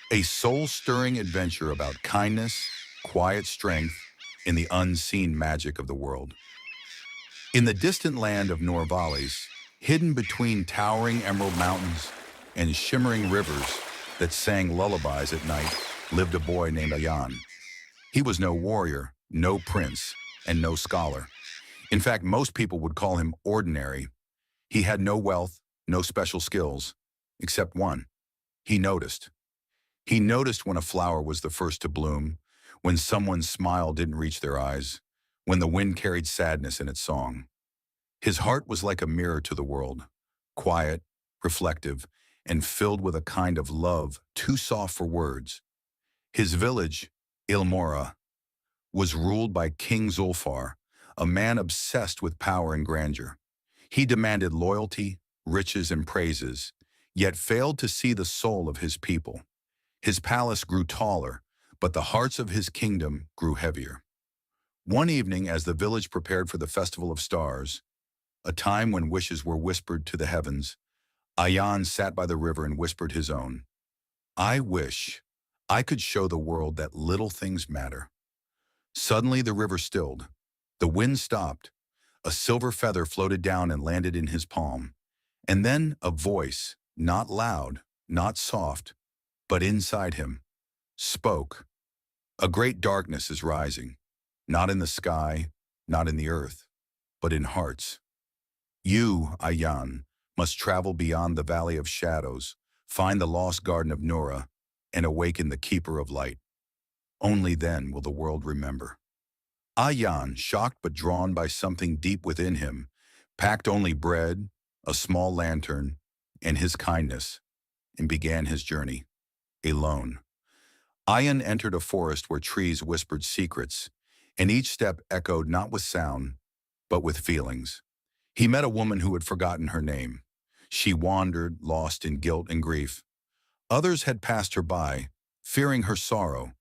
A soul-stirring adventure about kindness, quiet strength, and the unseen magic of the world. In the distant land of Norvales, hidden between towering emerald mountains and shimmering rivers that sang lullabies at night, lived a boy named Ayan. He was no warrior, no prince, and no scholar. In fact, most people would call him ordinary. He had no wealth, no special skills, except one. He noticed. He noticed when a flower was the first to bloom, when someone's smile didn't reach their eyes, when the wind carried sadness in its song. His heart was like a mirror to the world, quiet, reflective, and filled with a kind of love too soft for words. His village, Ilmora, was ruled by King Zulfar, a man obsessed with power and grandeur. He demanded loyalty, riches, and praises, yet failed to see the soul of his people. His palace grew taller, but the hearts of his kingdom grew heavier. One evening, as the village prepared for the Festival of Stars, a time when wishes were whispered to the heavens, Ayan sat by the river and whispered his own. I wish I could show the world that little things matter. Suddenly the river stilled. The wind stopped. A silver feather floated down and landed in his palm. And then a voice, not loud, not soft, but inside him, spoke. A great darkness is rising, not in the sky, not in the earth, but in hearts. You, Ayan, must travel beyond the valley of shadows, find the lost garden of Nura, and awaken the keeper of light. Only then will the world remember. Ayan, shocked but drawn by something deep within him, packed only bread, a small lantern, and his kindness, and began his journey, alone. Ayan entered a forest where trees whispered secrets, and each step echoed not with sound, but with feelings. He met a woman who had forgotten her name. She wandered, lost in guilt and grief. Others had passed her by, fearing her sorrow,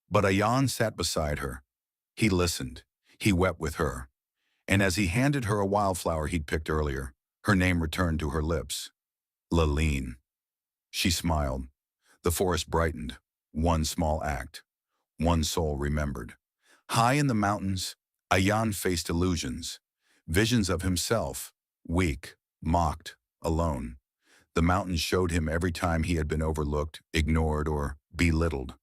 but Ayan sat beside her. He listened. He wept with her. And as he handed her a wildflower he'd picked earlier, her name returned to her lips. Laline. She smiled. The forest brightened. One small act. One soul remembered. High in the mountains, Ayan faced illusions. Visions of himself, weak, mocked, alone. The mountains showed him every time he had been overlooked, ignored, or belittled.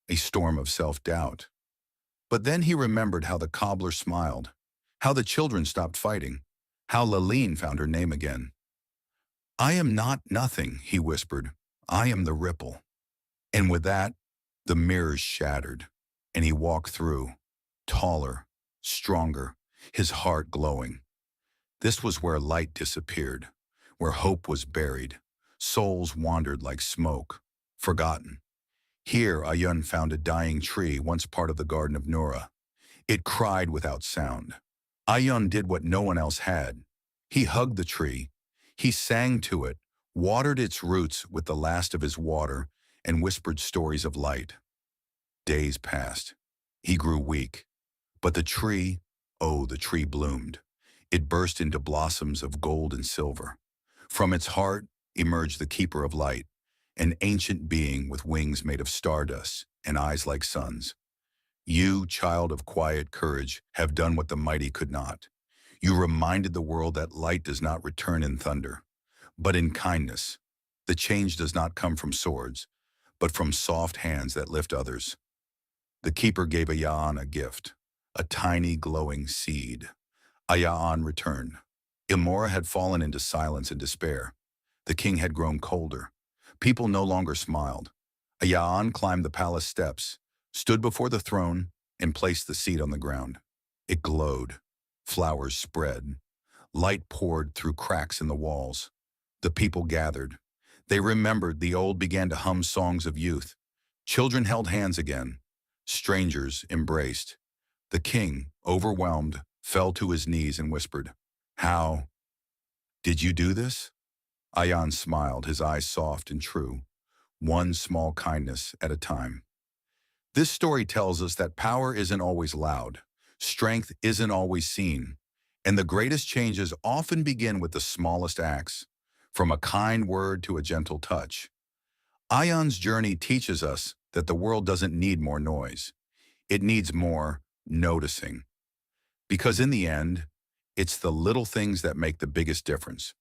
A storm of self-doubt. But then he remembered how the cobbler smiled, how the children stopped fighting, how Laline found her name again. I am not nothing, he whispered. I am the ripple. And with that, the mirrors shattered, and he walked through, taller, stronger, his heart glowing. This was where light disappeared, where hope was buried. Souls wandered like smoke, forgotten. Here Ayun found a dying tree, once part of the Garden of Nura. It cried without sound. Ayun did what no one else had. He hugged the tree. He sang to it, watered its roots with the last of his water, and whispered stories of light. Days passed. He grew weak. But the tree, oh, the tree bloomed. It burst into blossoms of gold and silver. From its heart emerged the keeper of light, an ancient being with wings made of stardust and eyes like suns. You, child of quiet courage, have done what the mighty could not. You reminded the world that light does not return in thunder, but in kindness. The change does not come from swords, but from soft hands that lift others. The keeper gave Ayaan a gift, a tiny glowing seed. Ayaan returned. Ilmora had fallen into silence and despair. The king had grown colder. People no longer smiled. Ayaan climbed the palace steps, stood before the throne, and placed the seed on the ground. It glowed. Flowers spread. Light poured through cracks in the walls. The people gathered. They remembered. The old began to hum songs of youth. Children held hands again. Strangers embraced. The king, overwhelmed, fell to his knees and whispered, "How did you do this?" Ayaan smiled, his eyes soft and true, one small kindness at a time. This story tells us that power isn't always loud, strength isn't always seen, and the greatest changes often begin with the smallest acts, from a kind word to a gentle touch. Ion's journey teaches us that the world doesn't need more noise. It needs more noticing. Because in the end, it's the little things that make the biggest difference.